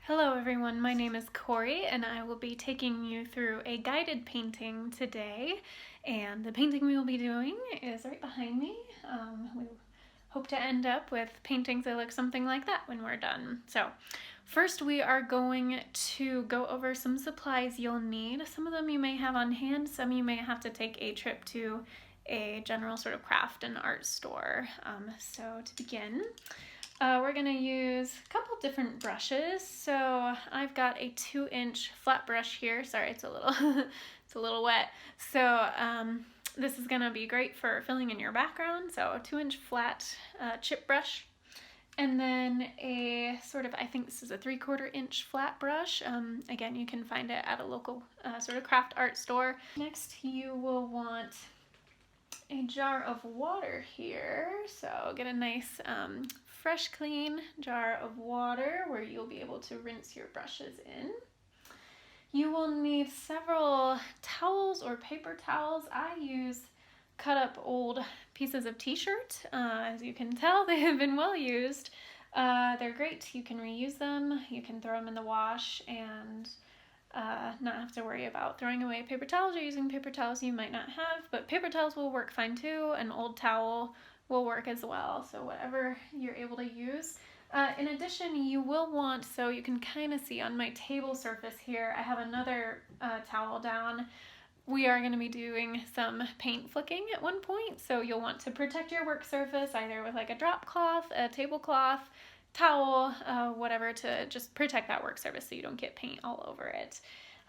Hello everyone, my name is Corrie and I will be taking you through a guided painting today. And the painting we will be doing is right behind me. We hope to end up with paintings that look something like that when we're done. So first we are going to go over some supplies you'll need. Some of them you may have on hand, some you may have to take a trip to a general sort of craft and art store. So to begin, we're going to use a couple different brushes. So I've got a 2-inch flat brush here. Sorry, it's a little it's a little wet. So this is going to be great for filling in your background. So a 2-inch flat chip brush. And then a sort of, I think this is a 3/4 inch flat brush. Again, you can find it at a local sort of craft art store. Next, you will want a jar of water here. So get a nice fresh, clean jar of water where you'll be able to rinse your brushes in. You will need several towels or paper towels. I use cut up old pieces of t-shirt. As you can tell, they have been well used. They're great. You can reuse them. You can throw them in the wash and not have to worry about throwing away paper towels or using paper towels you might not have, but paper towels will work fine too. An old towel will work as well, so whatever you're able to use. In addition, you will want, so you can kind of see on my table surface here, I have another towel down. We are going to be doing some paint flicking at one point, so you'll want to protect your work surface either with like a drop cloth, a tablecloth, towel, whatever, to just protect that work surface so you don't get paint all over it.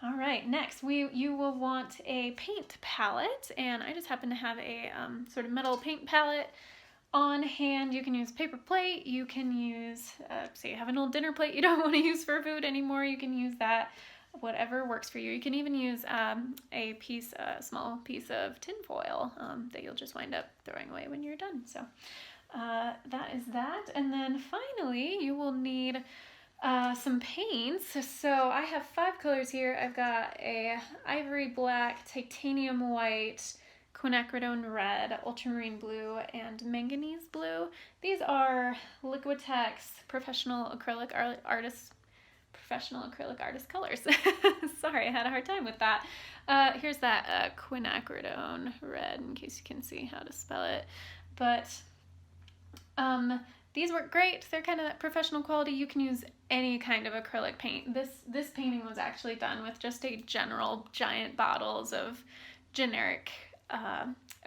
All right, next you will want a paint palette, and I just happen to have a sort of metal paint palette on hand. You can use paper plate, you can use, say you have an old dinner plate you don't want to use for food anymore, you can use that, whatever works for you. You can even use a small piece of tin foil that you'll just wind up throwing away when you're done. So that is that. And then finally, you will need some paints. So I have 5 colors here. I've got a ivory black, titanium white, quinacridone red, ultramarine blue, and manganese blue. These are Liquitex professional acrylic artist colors. Sorry, I had a hard time with that. Here's that quinacridone red, in case you can see how to spell it. But these work great. They're kind of professional quality. You can use any kind of acrylic paint. This painting was actually done with just a general giant bottles of generic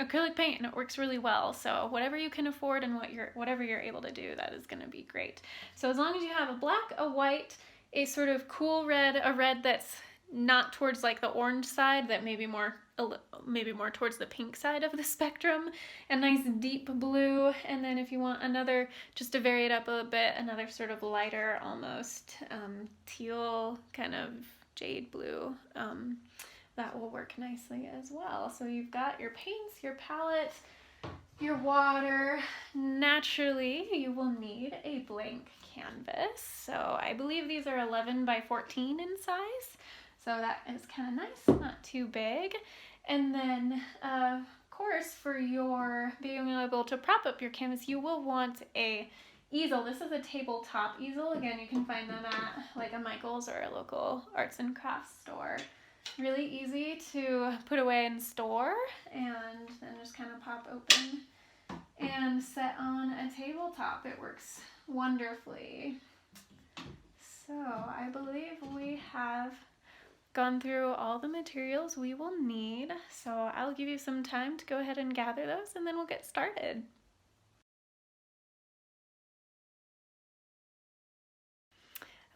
acrylic paint, and it works really well. So whatever you can afford and whatever you're able to do, that is going to be great. So as long as you have a black, a white, a sort of cool red, a red that's not towards like the orange side, that maybe more towards the pink side of the spectrum, a nice deep blue, and then if you want another, just to vary it up a little bit, another sort of lighter, almost teal kind of jade blue, that will work nicely as well. So you've got your paints, your palette, your water. Naturally, you will need a blank canvas. So I believe these are 11 by 14 in size. So that is kind of nice, not too big. And then, of course, for your being able to prop up your canvas, you will want a easel. This is a tabletop easel. Again, you can find them at like a Michael's or a local arts and crafts store. Really easy to put away and store, and then just kind of pop open and set on a tabletop. It works wonderfully. So I believe we have gone through all the materials we will need, so I'll give you some time to go ahead and gather those, and then we'll get started.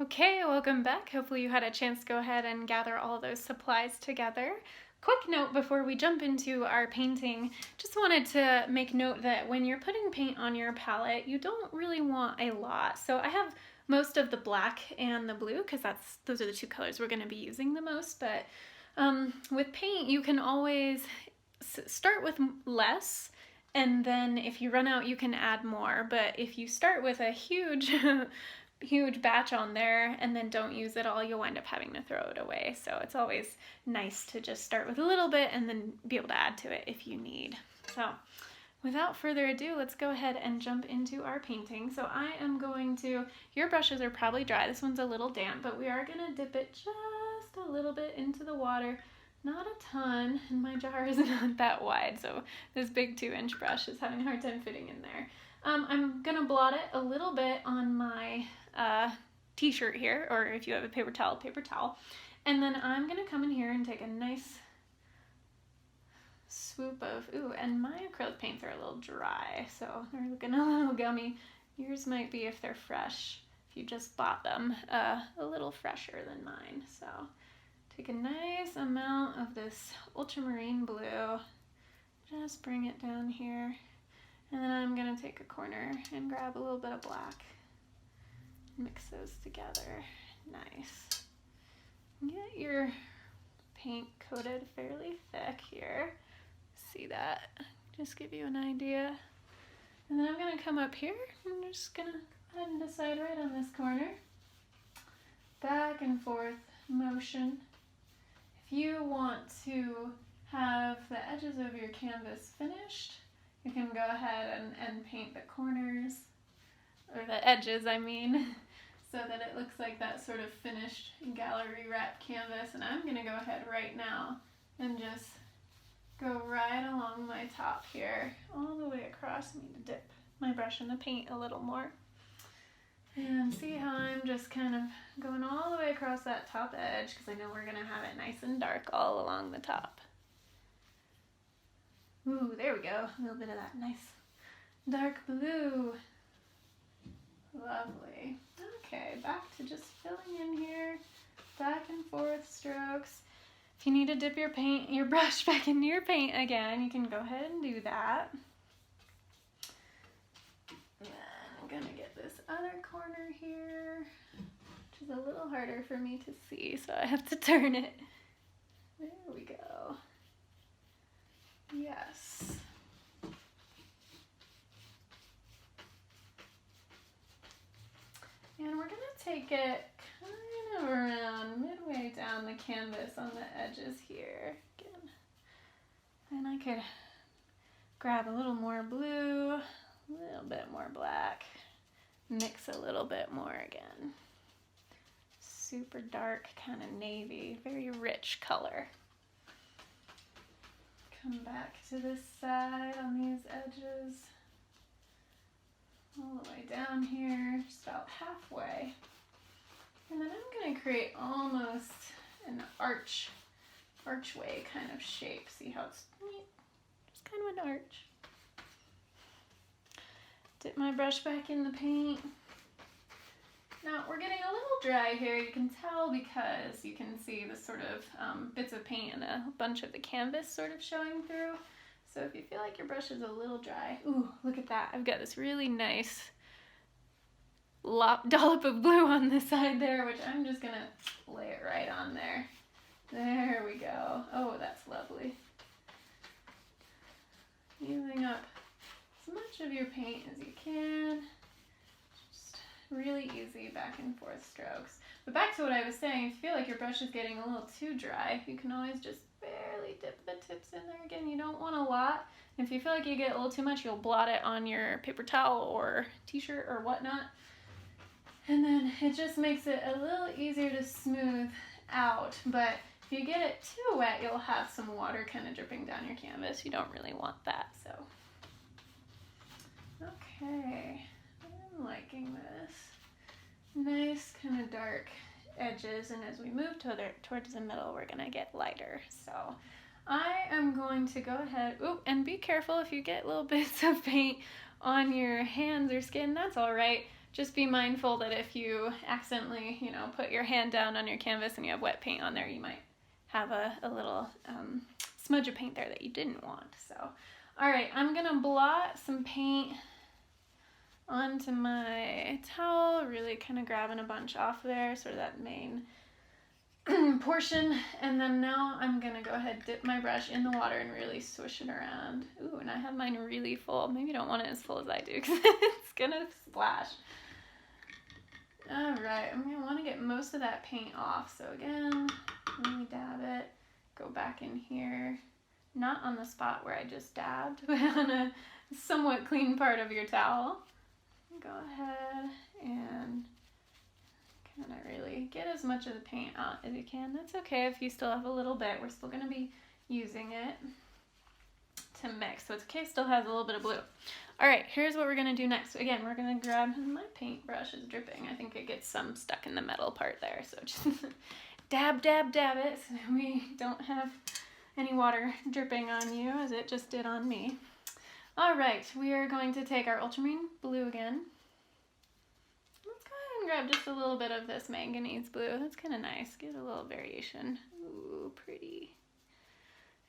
Okay, welcome back. Hopefully you had a chance to go ahead and gather all those supplies together. Quick note before we jump into our painting, just wanted to make note that when you're putting paint on your palette, you don't really want a lot. So I have most of the black and the blue because those are the 2 colors we're going to be using the most, but with paint you can always start with less, and then if you run out you can add more. But if you start with a huge batch on there and then don't use it all, you'll wind up having to throw it away. So it's always nice to just start with a little bit and then be able to add to it if you need. So without further ado, let's go ahead and jump into our painting. So I am going to, your brushes are probably dry, this one's a little damp, but we are gonna dip it just a little bit into the water. Not a ton, and my jar is not that wide, so this big 2-inch brush is having a hard time fitting in there. I'm gonna blot it a little bit on my t-shirt here, or if you have a paper towel. And then I'm gonna come in here and take a nice swoop of, ooh, and my acrylic paints are a little dry, so they're looking a little gummy. Yours might be, if they're fresh, if you just bought them, a little fresher than mine, so. Take a nice amount of this ultramarine blue, just bring it down here, and then I'm going to take a corner and grab a little bit of black, mix those together. Nice. Get your paint coated fairly thick here. See that? Just give you an idea. And then I'm going to come up here, I'm just going to go ahead and decide right on this corner. Back and forth motion. If you want to have the edges of your canvas finished, you can go ahead and paint the corners, or the edges I mean, so that it looks like that sort of finished gallery wrap canvas. And I'm going to go ahead right now and just go right along my top here, all the way across. I need to dip my brush in the paint a little more. And see how I'm just kind of going all the way across that top edge, because I know we're going to have it nice and dark all along the top. Ooh, there we go. A little bit of that nice dark blue. Lovely. Okay, back to just filling in here. Back and forth strokes. If you need to dip your brush back into your paint again, you can go ahead and do that. I'm gonna get this other corner here, which is a little harder for me to see, so I have to turn it. There we go. Yes. And we're gonna take it kind of around midway down the canvas on the edges here. Again. And I could grab a little more blue, a little bit more black, mix a little bit more again. Super dark, kind of navy, very rich color. Come back to this side on these edges. All the way down here, just about halfway. And then I'm going to create almost an archway kind of shape. See how it's just kind of an arch. Dip my brush back in the paint. Now we're getting a little dry here, you can tell, because you can see the sort of bits of paint and a bunch of the canvas sort of showing through. So if you feel like your brush is a little dry, ooh, look at that. I've got this really nice dollop of blue on this side there, which I'm just gonna lay it right on there. There we go. Oh, that's lovely. Using up as much of your paint as you can. Just really easy back and forth strokes. But back to what I was saying, if you feel like your brush is getting a little too dry, you can always just barely dip the tips in there. Again, you don't want a lot. If you feel like you get a little too much, you'll blot it on your paper towel or t-shirt or whatnot. And then it just makes it a little easier to smooth out. But if you get it too wet, you'll have some water kind of dripping down your canvas. You don't really want that, so. Okay, I'm liking this. Nice kind of dark edges, and as we move towards the middle, we're gonna get lighter. So I am going to go ahead, ooh, and be careful if you get little bits of paint on your hands or skin, that's all right. Just be mindful that if you accidentally, put your hand down on your canvas and you have wet paint on there, you might have a little smudge of paint there that you didn't want. So, all right, I'm gonna blot some paint onto my towel, really kind of grabbing a bunch off there, sort of that main portion. And then now I'm gonna go ahead, dip my brush in the water and really swish it around. Ooh, and I have mine really full. Maybe you don't want it as full as I do because it's gonna splash. All right, I'm gonna want to get most of that paint off. So again, really dab it, go back in here, not on the spot where I just dabbed, but on a somewhat clean part of your towel. Go ahead and kind of really get as much of the paint out as you can. That's okay if you still have a little bit. We're still going to be using it to mix, so it's okay, still has a little bit of blue. All right, here's what we're going to do next. Again, we're going to grab, my paintbrush is dripping. I think it gets some stuck in the metal part there, so just dab, dab, dab it so we don't have any water dripping on you as it just did on me. All right, we are going to take our ultramarine blue again. Let's go ahead and grab just a little bit of this manganese blue. That's kind of nice. Get a little variation. Ooh, pretty.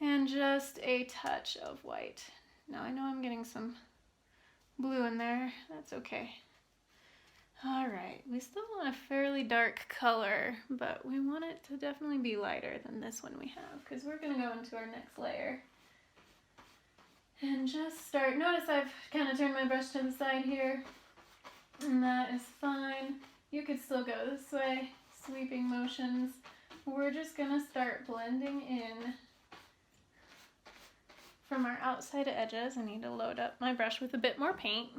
And just a touch of white. Now I know I'm getting some blue in there. That's okay. All right, we still want a fairly dark color, but we want it to definitely be lighter than this one we have, because we're going to go into our next layer. And just start, notice I've kind of turned my brush to the side here, and that is fine. You could still go this way, sweeping motions. We're just gonna start blending in from our outside edges. I need to load up my brush with a bit more paint.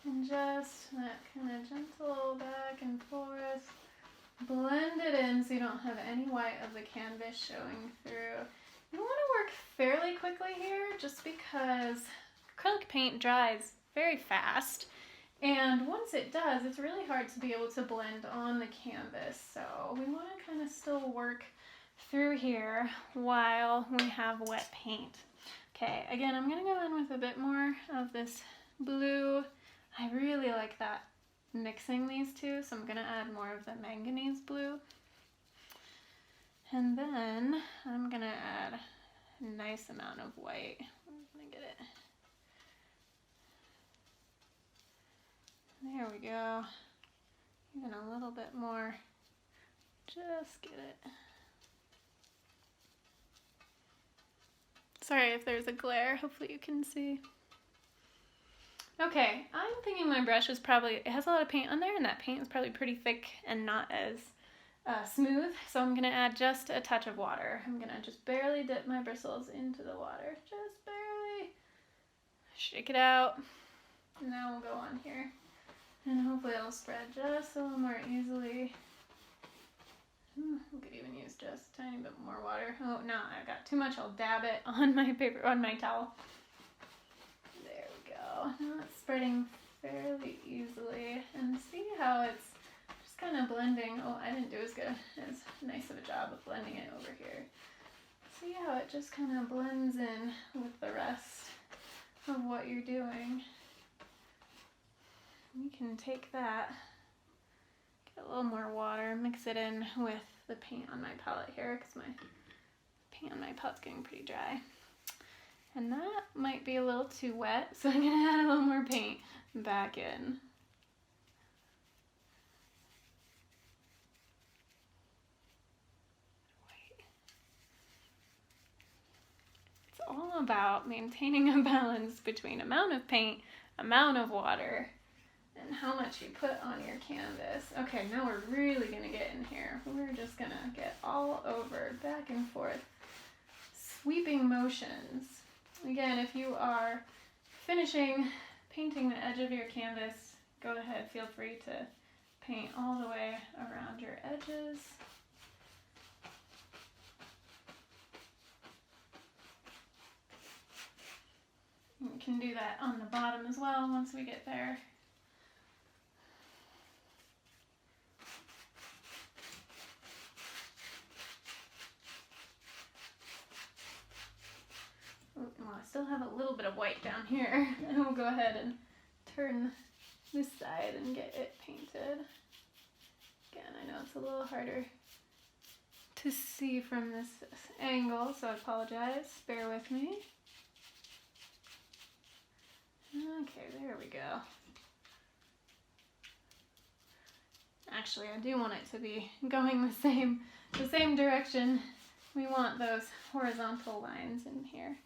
And just that kind of gentle back and forth. Blend it in so you don't have any white of the canvas showing through. You want to work fairly quickly here just because acrylic paint dries very fast, and once it does, it's really hard to be able to blend on the canvas. So we want to kind of still work through here while we have wet paint. Okay, again, I'm going to go in with a bit more of this blue. I really like that mixing these two, so I'm going to add more of the manganese blue. And then I'm going to add a nice amount of white. I'm going to get it. There we go. Even a little bit more. Just get it. Sorry if there's a glare. Hopefully you can see. Okay, I'm thinking my brush is probably, it has a lot of paint on there, and that paint is probably pretty thick and not as smooth, so I'm going to add just a touch of water. I'm going to just barely dip my bristles into the water, just barely. Shake it out. Now we'll go on here, and hopefully it'll spread just a little more easily. We could even use just a tiny bit more water. Oh, no, I got too much. I'll dab it on my paper, on my towel. Now it's spreading fairly easily, and see how it's just kind of blending. Oh, I didn't do as nice of a job of blending it over here. See how it just kind of blends in with the rest of what you're doing. You can take that, get a little more water, mix it in with the paint on my palette here, because my paint on my palette's getting pretty dry. And that might be a little too wet, so I'm going to add a little more paint back in. It's all about maintaining a balance between amount of paint, amount of water, and how much you put on your canvas. Okay, now we're really going to get in here. We're just going to get all over, back and forth, sweeping motions. Again, if you are finishing painting the edge of your canvas, go ahead, feel free to paint all the way around your edges. You can do that on the bottom as well once we get there. Well, I still have a little bit of white down here, and we'll go ahead and turn this side and get it painted. Again, I know it's a little harder to see from this angle, so I apologize. Bear with me. Okay, there we go. Actually, I do want it to be going the same direction. We want those horizontal lines in here.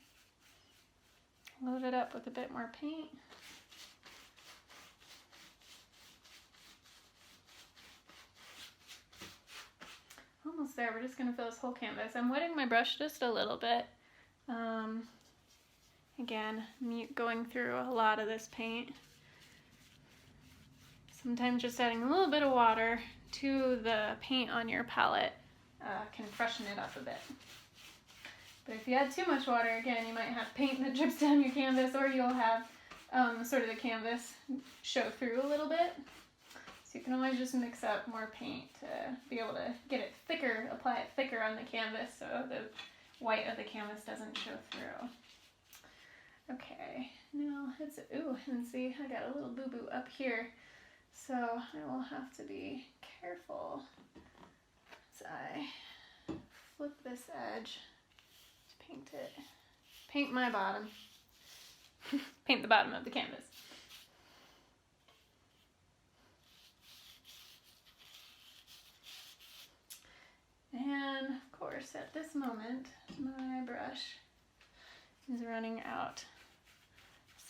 Load it up with a bit more paint. almost there. We're just going to fill this whole canvas. I'm wetting my brush just a little bit. Again, going through a lot of this paint. Sometimes just adding a little bit of water to the paint on your palette can freshen it up a bit. But if you add too much water, again, you might have paint that drips down your canvas, or you'll have sort of the canvas show through a little bit. So you can always just mix up more paint to be able to get it thicker, apply it thicker on the canvas so the white of the canvas doesn't show through. Okay, now it's, ooh, and see, I got a little boo-boo up here, so I will have to be careful as I flip this edge to paint it. Paint my bottom. Paint the bottom of the canvas. And of course, at this moment, my brush is running out.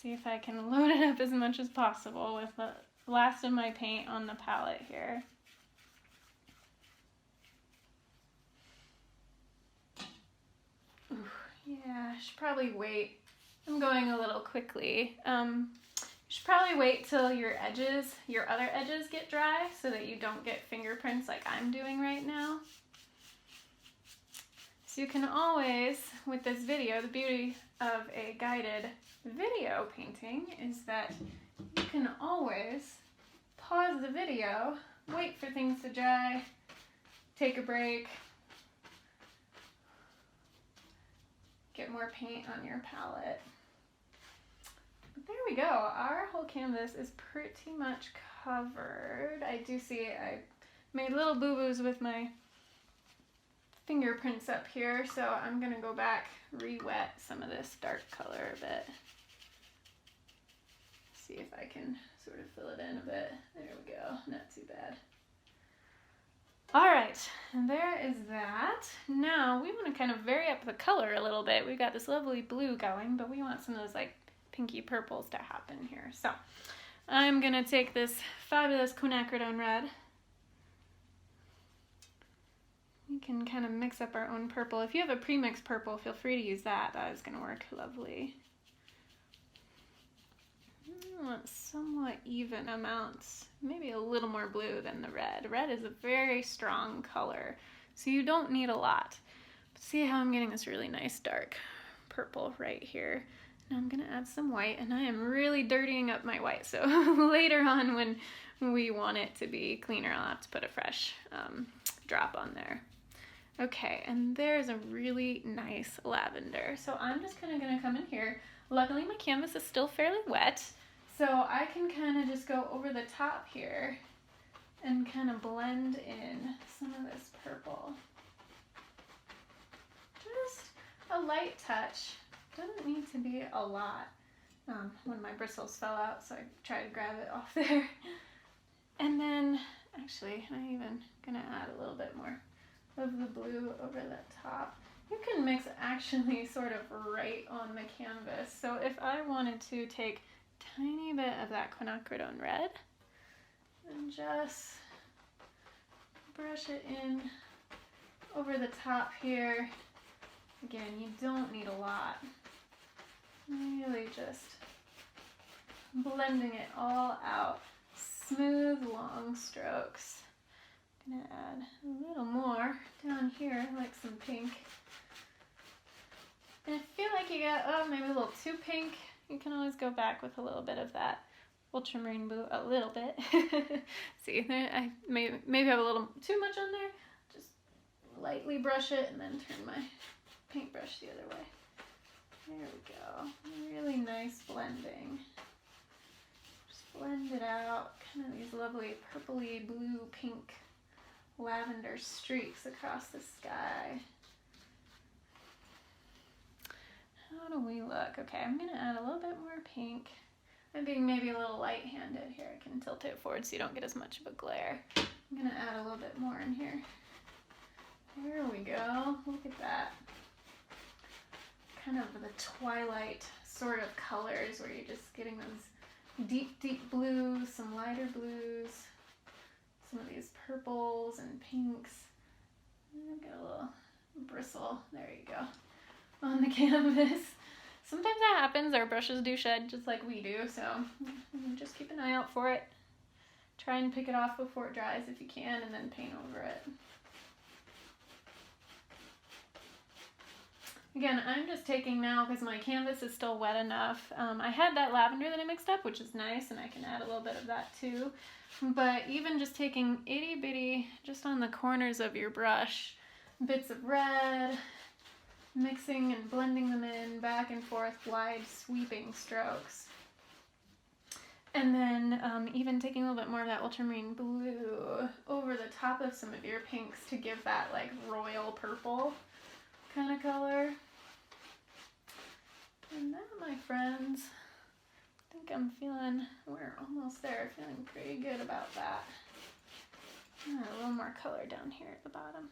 See if I can load it up as much as possible with the last of my paint on the palette here. Ooh, yeah, I should probably wait. I'm going a little quickly. You should probably wait till your edges, your other edges get dry so that you don't get fingerprints like I'm doing right now. So you can always, with this video, the beauty of a guided video painting is that you can always pause the video, wait for things to dry, take a break, get more paint on your palette. But there we go. Our whole canvas is pretty much covered. I do see I made little boo-boos with my fingerprints up here, so I'm gonna go back, re-wet some of this dark color a bit. See if I can sort of fill it in a bit. There we go, not too bad. All right, and there is that. Now we want to kind of vary up the color a little bit. We've got this lovely blue going, but we want some of those like pinky purples to happen here. So I'm gonna take this fabulous quinacridone red. We can kind of mix up our own purple. If you have a pre-mixed purple, feel free to use that. That is going to work lovely. I want somewhat even amounts, maybe a little more blue than the red. Red is a very strong color, so you don't need a lot. But see how I'm getting this really nice dark purple right here. Now I'm going to add some white, and I am really dirtying up my white, so later on when we want it to be cleaner, I'll have to put a fresh drop on there. Okay, and there's a really nice lavender. So I'm just kind of going to come in here. Luckily my canvas is still fairly wet, so I can kind of just go over the top here and kind of blend in some of this purple. Just a light touch. Doesn't need to be a lot. When my bristles fell out, so I tried to grab it off there. And then, actually, I'm even going to add a little bit more of the blue over the top. You can mix actually sort of right on the canvas. So if I wanted to take a tiny bit of that quinacridone red and just brush it in over the top here. Again, you don't need a lot. Really just blending it all out. Smooth, long strokes. I'm gonna add a little more down here, like some pink. And if you feel like you got, maybe a little too pink, you can always go back with a little bit of that ultramarine blue, a little bit. See, there, I maybe have a little too much on there. Just lightly brush it and then turn my paintbrush the other way. There we go. Really nice blending. Just blend it out. Kind of these lovely purpley, blue, pink, lavender streaks across the sky. How do we look? Okay, I'm going to add a little bit more pink. I'm being maybe a little light-handed here. I can tilt it forward so you don't get as much of a glare. I'm going to add a little bit more in here. There we go. Look at that. Kind of the twilight sort of colors where you're just getting those deep, deep blues, some lighter blues, some of these purples and pinks. I've got a little bristle, there you go, on the canvas. Sometimes that happens, our brushes do shed just like we do, so just keep an eye out for it. Try and pick it off before it dries if you can, and then paint over it. Again, I'm just taking now because my canvas is still wet enough. I had that lavender that I mixed up, which is nice, and I can add a little bit of that too. But even just taking itty bitty, just on the corners of your brush, bits of red, mixing and blending them in back and forth, wide sweeping strokes. And then even taking a little bit more of that ultramarine blue over the top of some of your pinks to give that like royal purple kind of color. And that, my friends, I think we're almost there, feeling pretty good about that. A little more color down here at the bottom.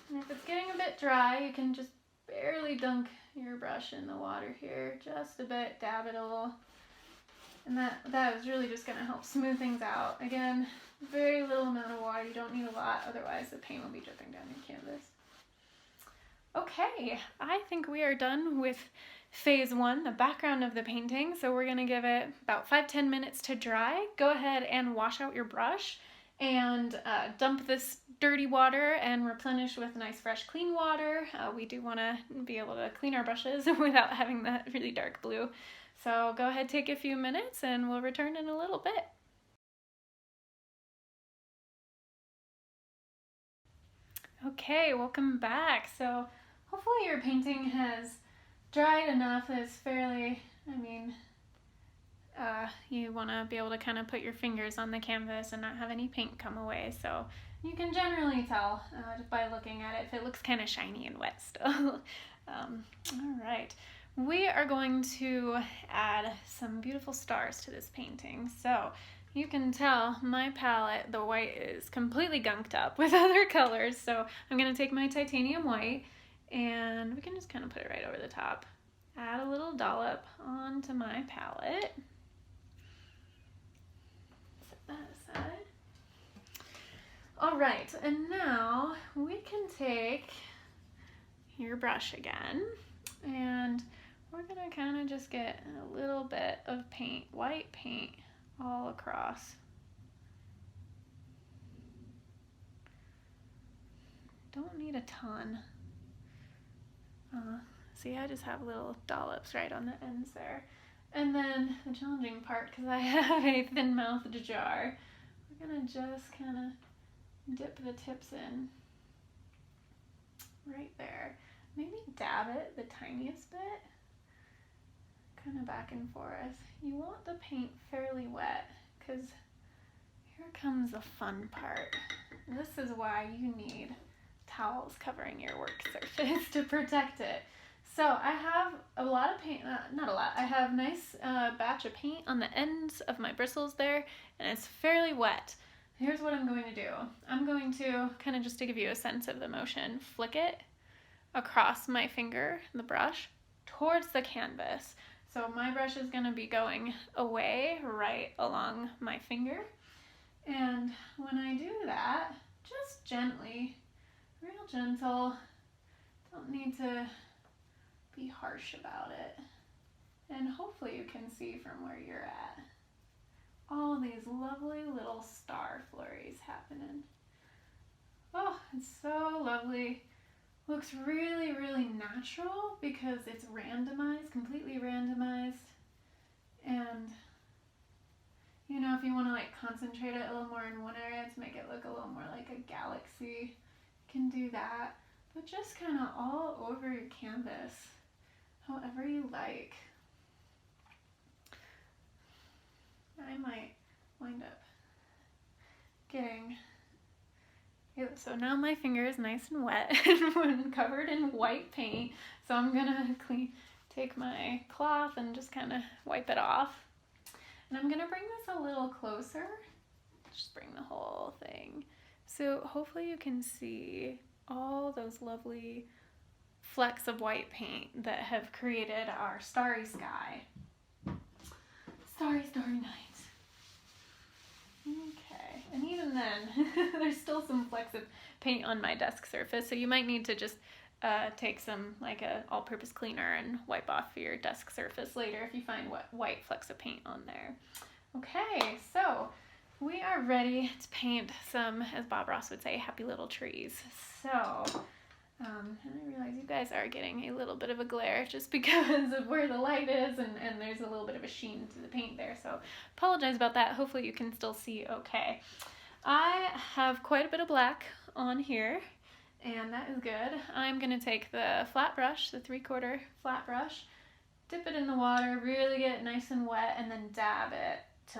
And if it's getting a bit dry, you can just barely dunk your brush in the water here, just a bit, dab it a little. And that is really just going to help smooth things out. Again, very little amount of water, you don't need a lot, otherwise the paint will be dripping down your canvas. Okay, I think we are done with phase one, the background of the painting. So we're going to give it about 5-10 minutes to dry. Go ahead and wash out your brush and dump this dirty water and replenish with nice fresh clean water. We do want to be able to clean our brushes without having that really dark blue. So go ahead, take a few minutes, and we'll return in a little bit. Okay, welcome back. So hopefully your painting has dried enough that it's fairly, you want to be able to kind of put your fingers on the canvas and not have any paint come away. So you can generally tell just by looking at it if it looks kind of shiny and wet still. All right, we are going to add some beautiful stars to this painting. So you can tell my palette, the white, is completely gunked up with other colors. So I'm going to take my titanium white and we can just kind of put it right over the top. Add a little dollop onto my palette. Set that aside. All right, and now we can take your brush again and we're going to kind of just get a little bit of paint, white paint, all across. Don't need a ton. See, I just have little dollops right on the ends there. And then the challenging part, because I have a thin-mouthed jar, we're gonna just kind of dip the tips in right there. Maybe dab it the tiniest bit, kind of back and forth. You want the paint fairly wet, because here comes the fun part. This is why you need towels covering your work surface to protect it. So I have a lot of paint, not a lot, I have a nice batch of paint on the ends of my bristles there, and it's fairly wet. Here's what I'm going to do. I'm going to, kind of just to give you a sense of the motion, flick it across my finger, the brush, towards the canvas. So my brush is going to be going away right along my finger. And when I do that, just gently, real gentle, don't need to be harsh about it. And hopefully you can see from where you're at all these lovely little star flurries happening. Oh, it's so lovely. Looks really, really natural because it's randomized, completely randomized. And you know, if you want to like concentrate it a little more in one area to make it look a little more like a galaxy, you can do that. But just kind of all over your canvas, however you like. I might wind up getting, so now my finger is nice and wet and covered in white paint. So I'm gonna take my cloth and just kind of wipe it off. And I'm gonna bring this a little closer, just bring the whole thing. So hopefully you can see all those lovely flecks of white paint that have created our starry sky. Starry, starry night. Okay, And even then, there's still some flecks of paint on my desk surface, so you might need to just take some, like a all-purpose cleaner and wipe off your desk surface later if you find white flecks of paint on there. Okay, so we are ready to paint some, as Bob Ross would say, happy little trees. So, and I realize you guys are getting a little bit of a glare just because of where the light is, and there's a little bit of a sheen to the paint there, so apologize about that. Hopefully you can still see okay. I have quite a bit of black on here, and that is good. I'm going to take the flat brush, the 3/4 flat brush, dip it in the water, really get it nice and wet, and then dab it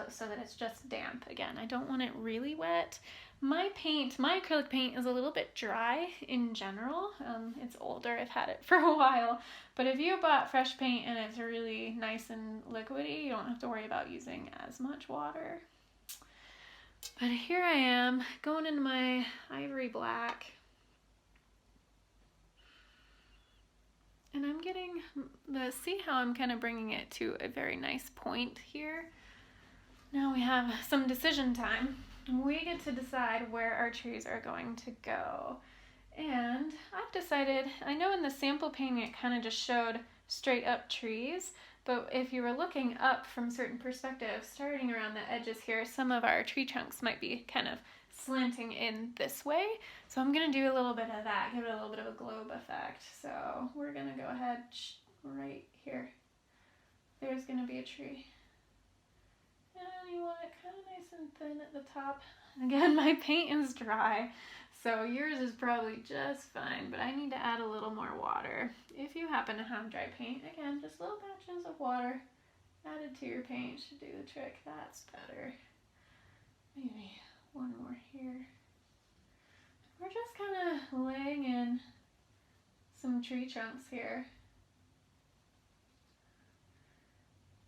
so that it's just damp. Again, I don't want it really wet. My acrylic paint is a little bit dry in general. It's older, I've had it for a while, but if you bought fresh paint and it's really nice and liquidy, you don't have to worry about using as much water. But here I am, going into my ivory black, and I'm getting see how I'm kind of bringing it to a very nice point here. Now we have some decision time. We get to decide where our trees are going to go. And I've decided, I know in the sample painting it kind of just showed straight up trees, but if you were looking up from certain perspectives, starting around the edges here, some of our tree trunks might be kind of slanting in this way. So I'm going to do a little bit of that, give it a little bit of a globe effect. So we're going to go ahead right here. There's going to be a tree. And you want it kind of nice and thin at the top. Again, my paint is dry, so yours is probably just fine, but I need to add a little more water. If you happen to have dry paint, again, just little batches of water added to your paint should do the trick. That's better. Maybe one more here. We're just kind of laying in some tree trunks here.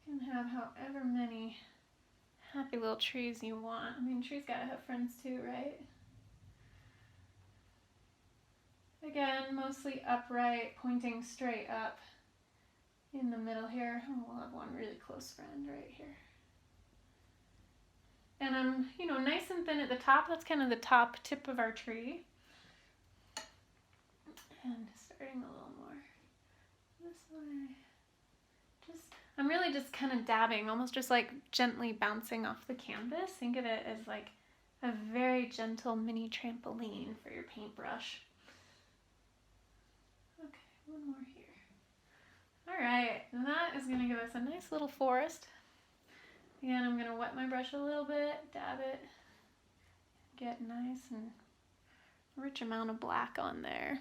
You can have however many happy little trees you want. I mean, trees gotta have friends too, right? Again, mostly upright, pointing straight up in the middle here. Oh, we'll have one really close friend right here. And I'm, nice and thin at the top. That's kind of the top tip of our tree. And starting a little more this way. I'm really just kind of dabbing, almost just like gently bouncing off the canvas. Think of it as like a very gentle mini trampoline for your paintbrush. Okay, one more here. All right, and that is going to give us a nice little forest. Again, I'm going to wet my brush a little bit, dab it, get nice and rich amount of black on there.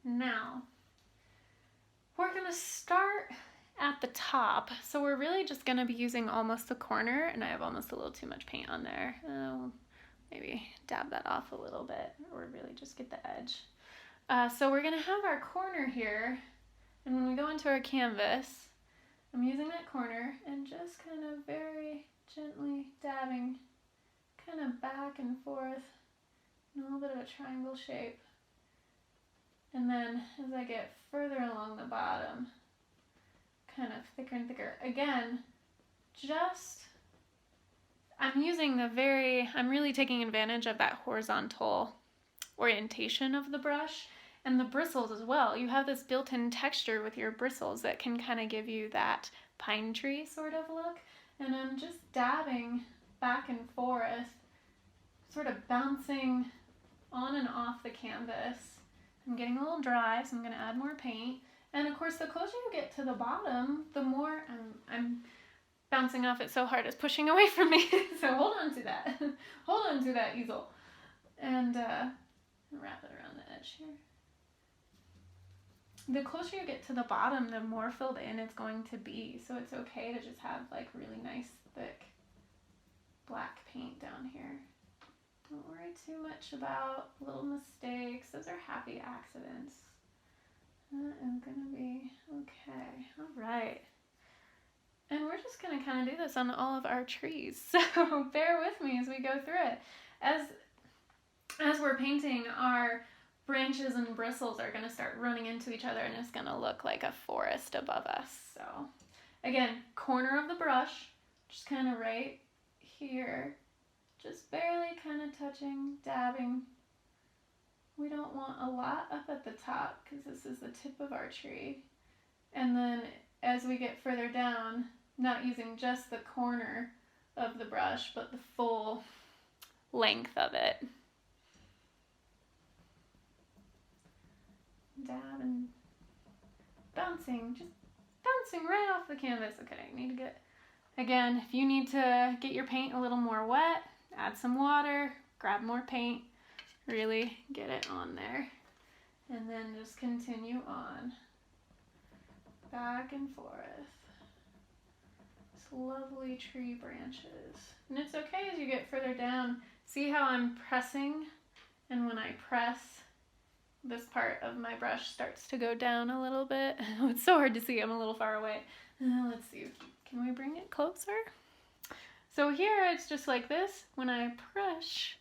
Now, we're going to start at the top. So we're really just going to be using almost the corner, and I have almost a little too much paint on there. Maybe dab that off a little bit, or really just get the edge. So we're going to have our corner here, and when we go into our canvas, I'm using that corner and just kind of very gently dabbing kind of back and forth in a little bit of a triangle shape. And then as I get further along the bottom, kind of thicker and thicker. Again, I'm really taking advantage of that horizontal orientation of the brush and the bristles as well. You have this built-in texture with your bristles that can kind of give you that pine tree sort of look. And I'm just dabbing back and forth, sort of bouncing on and off the canvas. I'm getting a little dry, so I'm going to add more paint. And of course, the closer you get to the bottom, the more I'm bouncing off it so hard it's pushing away from me. So hold on to that. Hold on to that easel. And wrap it around the edge here. The closer you get to the bottom, the more filled in it's going to be. So it's okay to just have like really nice, thick black paint down here. Don't worry too much about little mistakes. Those are happy accidents. That is gonna be okay. All right. And we're just gonna kind of do this on all of our trees. So bear with me as we go through it. As we're painting, our branches and bristles are gonna start running into each other, and it's gonna look like a forest above us. So again, corner of the brush, just kind of right here. just barely kind of touching, dabbing. We don't want a lot up at the top because this is the tip of our tree. And then as we get further down, not using just the corner of the brush, but the full length of it. Dab and bouncing, just bouncing right off the canvas. Okay, I need to get, again, if you need to get your paint a little more wet, add some water, grab more paint, really get it on there. And then just continue on, back and forth. These lovely tree branches. And it's okay as you get further down, see how I'm pressing, and when I press, this part of my brush starts to go down a little bit. Oh, it's so hard to see, I'm a little far away. Let's see, can we bring it closer? So here it's just like this. When I brush,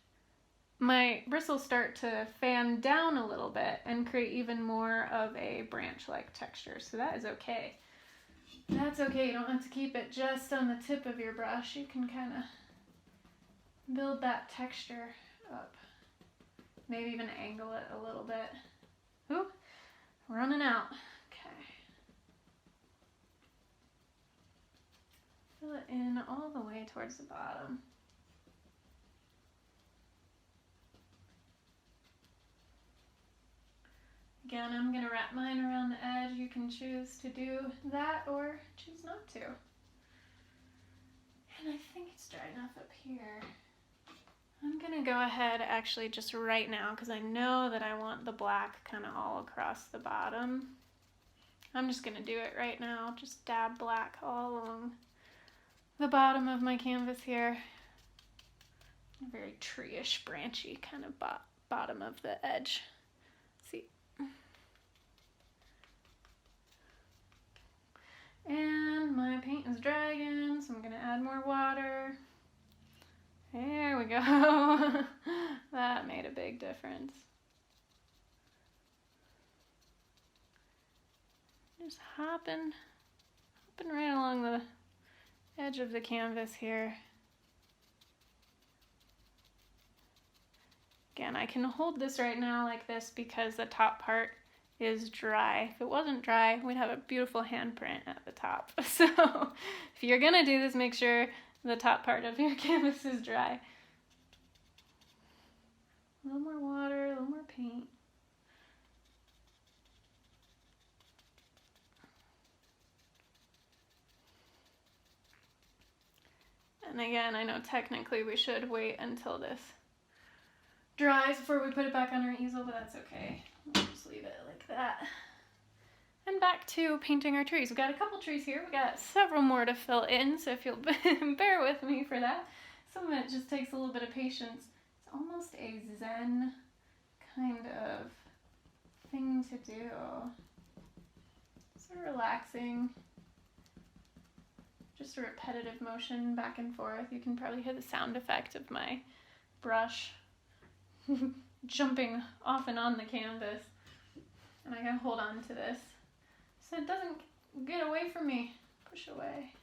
my bristles start to fan down a little bit and create even more of a branch-like texture. So that is okay. That's okay, you don't have to keep it just on the tip of your brush. You can kind of build that texture up. Maybe even angle it a little bit. Oop, running out. Okay. Fill it in all the way towards the bottom. Again, I'm going to wrap mine around the edge. You can choose to do that or choose not to. And I think it's dry enough up here. I'm going to go ahead actually just right now because I know that I want the black kind of all across the bottom. I'm just going to do it right now. Just dab black all along the bottom of my canvas here. A very tree-ish, branchy kind of bottom of the edge. See? And my paint is dry again, so I'm going to add more water. There we go. That made a big difference. Just hopping right along the edge of the canvas here. Again, I can hold this right now like this because the top part is dry. If it wasn't dry, we'd have a beautiful handprint at the top. So if you're gonna do this, make sure the top part of your canvas is dry. A little more water, a little more paint. And again, I know technically we should wait until this dries before we put it back on our easel, but that's okay. We'll just leave it like that. And back to painting our trees. We've got a couple trees here. We've got several more to fill in, so if you'll bear with me for that. Some of it just takes a little bit of patience. It's almost a zen kind of thing to do. So relaxing. Just a repetitive motion back and forth. You can probably hear the sound effect of my brush jumping off and on the canvas. And I gotta hold on to this so it doesn't get away from me. Push away.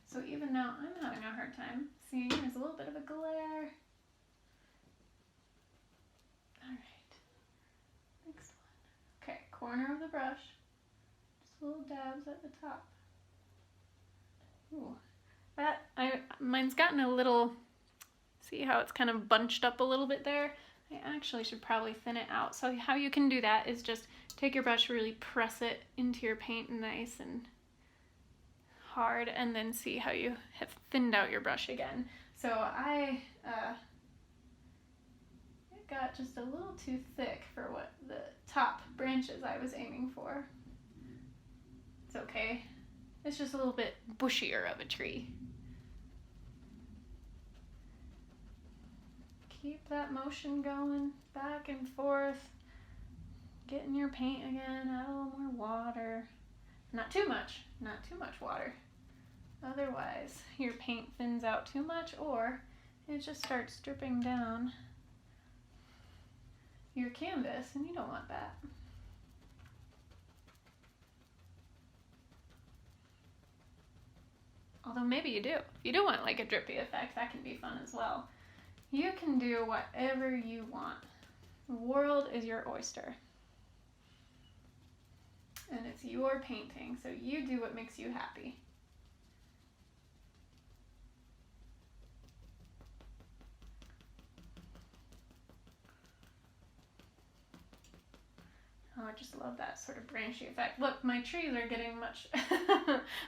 So even now I'm having a hard time seeing. There's a little bit of a glare. Alright, next one. Okay, corner of the brush. Just little dabs at the top. Ooh, mine's gotten a little, see how it's kind of bunched up a little bit there? I actually should probably thin it out. So how you can do that is just take your brush, really press it into your paint nice and hard, and then see how you have thinned out your brush again. So I it got just a little too thick for what the top branches I was aiming for. It's okay. It's just a little bit bushier of a tree. Keep that motion going back and forth. Getting your paint again, add a little more water. Not too much water. Otherwise, your paint thins out too much, or it just starts dripping down your canvas, and you don't want that. Although maybe you do. If you do want like a drippy effect, that can be fun as well. You can do whatever you want. The world is your oyster. And it's your painting, so you do what makes you happy. Oh, I just love that sort of branchy effect. Look, my trees are getting much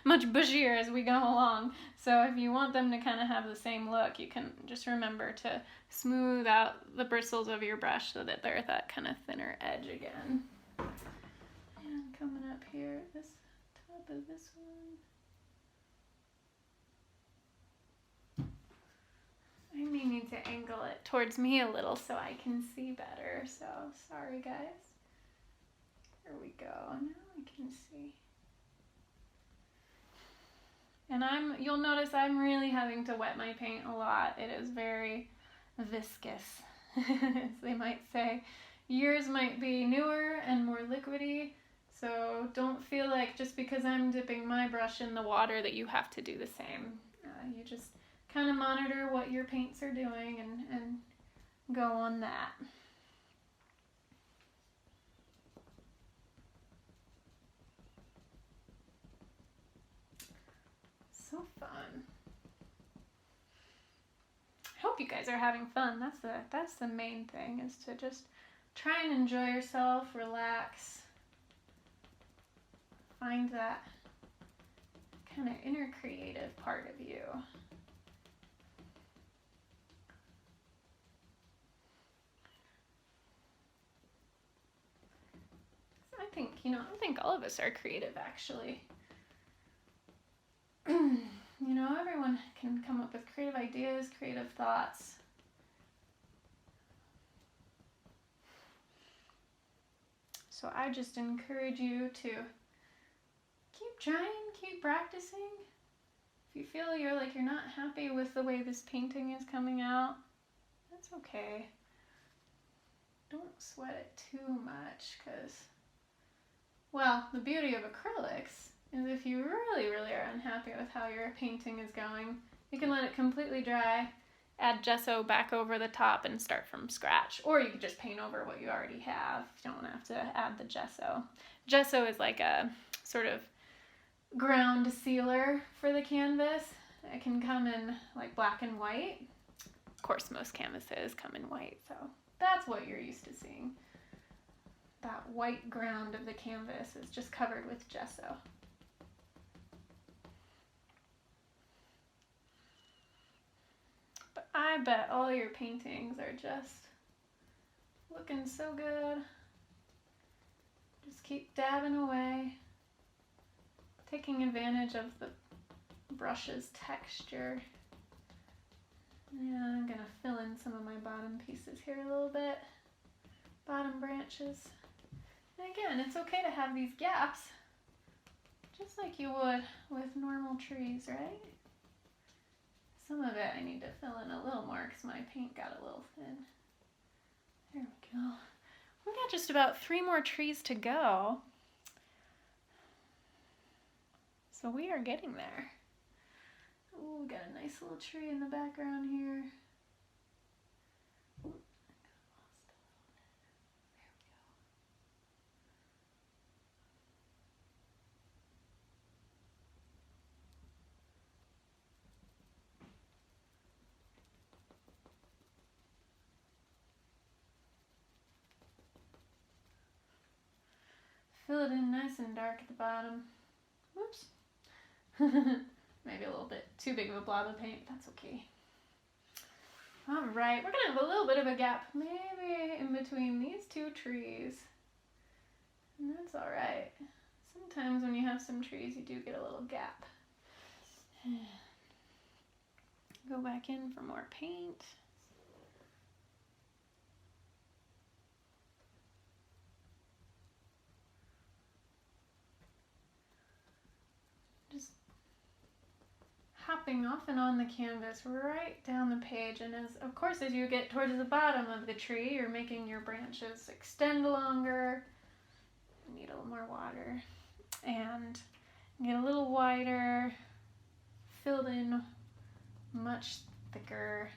much bushier as we go along. So if you want them to kind of have the same look, you can just remember to smooth out the bristles of your brush so that they're that kind of thinner edge again. And coming up here at this top of this one. I may need to angle it towards me a little so I can see better, so sorry guys. There we go, now I can see. And you'll notice I'm really having to wet my paint a lot. It is very viscous, as they might say. Yours might be newer and more liquidy, so don't feel like just because I'm dipping my brush in the water that you have to do the same. You just kind of monitor what your paints are doing and go on that. So fun. I hope you guys are having fun. That's the main thing, is to just try and enjoy yourself, relax, find that kind of inner creative part of you. I think all of us are creative, actually. Everyone can come up with creative ideas, creative thoughts. So I just encourage you to keep trying, keep practicing. If you feel you're not happy with the way this painting is coming out, that's okay. Don't sweat it too much, because, well, the beauty of acrylics is if you really, really are unhappy with how your painting is going, you can let it completely dry, add gesso back over the top, and start from scratch. Or you could just paint over what you already have. You don't have to add the gesso. Gesso is like a sort of ground sealer for the canvas. It can come in like black and white. Of course, most canvases come in white, so that's what you're used to seeing. That white ground of the canvas is just covered with gesso. But I bet all your paintings are just looking so good. Just keep dabbing away, taking advantage of the brush's texture. Yeah, I'm gonna fill in some of my bottom pieces here a little bit, bottom branches. And again, it's okay to have these gaps, just like you would with normal trees, right? Some of it I need to fill in a little more because my paint got a little thin. There we go. We got just about 3 more trees to go. So we are getting there. Ooh, we got a nice little tree in the background here. Ooh, fill it in nice and dark at the bottom. Whoops. Maybe a little bit too big of a blob of paint, but that's okay. Alright, we're going to have a little bit of a gap, maybe in between these 2 trees. And that's alright. Sometimes when you have some trees, you do get a little gap. Go back in for more paint. Hop tapping off and on the canvas right down the page, and of course as you get towards the bottom of the tree, you're making your branches extend longer. You need a little more water and get a little wider, filled in much thicker.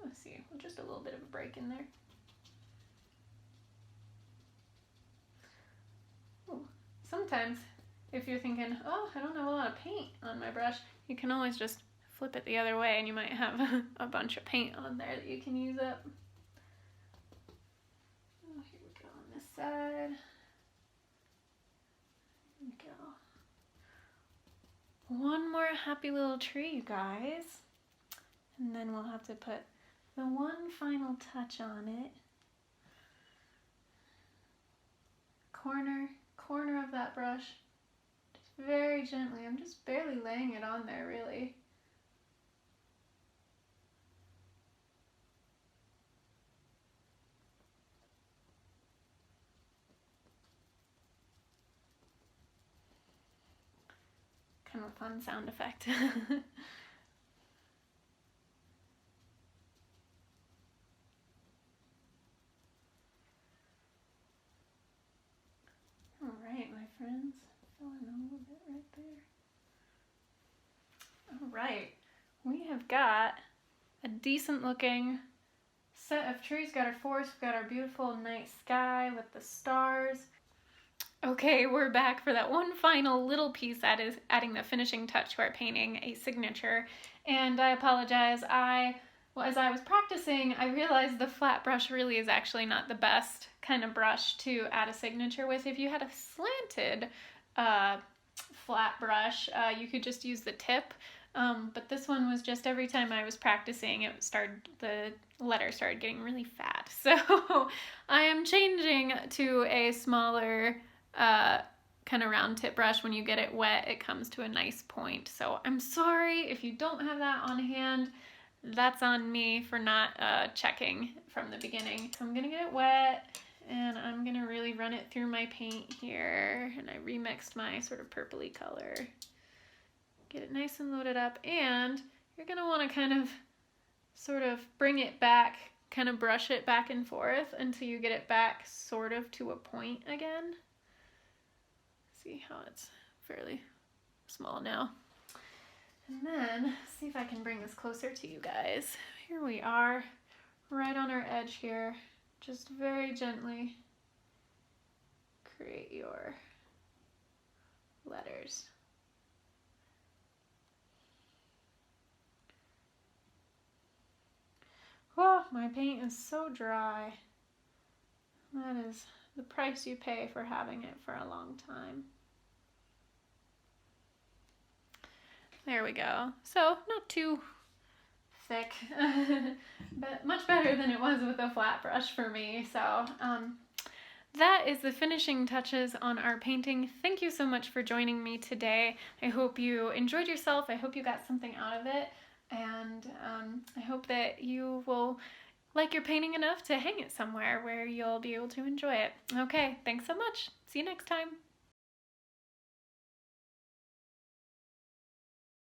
Let's see, just a little bit of a break in there. Ooh. Sometimes if you're thinking, oh, I don't have a lot of paint on my brush, you can always just flip it the other way and you might have a bunch of paint on there that you can use up. Oh, here we go on this side. Here we go. One more happy little tree, you guys. And then we'll have to put the one final touch on it. Corner of that brush. Just very gently. I'm just barely laying it on there, really. Kind of a fun sound effect. Alright, my friends, fill in a little bit right there. Alright, we have got a decent looking set of trees. Got our forest, we've got our beautiful night sky with the stars. Okay, we're back for that one final little piece that is adding the finishing touch to our painting, a signature. And I apologize, as I was practicing, I realized the flat brush really is actually not the best kind of brush to add a signature with. If you had a slanted flat brush, you could just use the tip. But this one was just every time I was practicing, the letter started getting really fat. So I am changing to a smaller kind of round tip brush. When you get it wet, it comes to a nice point. So I'm sorry if you don't have that on hand. That's on me for not checking from the beginning. So I'm gonna get it wet and I'm gonna really run it through my paint here. And I remixed my sort of purpley color. Get it nice and loaded up, and you're gonna wanna kind of sort of bring it back, kind of brush it back and forth until you get it back sort of to a point again. See how it's fairly small now. And then, see if I can bring this closer to you guys. Here we are, right on our edge here. Just very gently create your letters. Oh, my paint is so dry. That is the price you pay for having it for a long time. There we go. So, not too thick, but much better than it was with a flat brush for me. So, that is the finishing touches on our painting. Thank you so much for joining me today. I hope you enjoyed yourself. I hope you got something out of it. And I hope that you will like your painting enough to hang it somewhere where you'll be able to enjoy it. Okay, thanks so much. See you next time.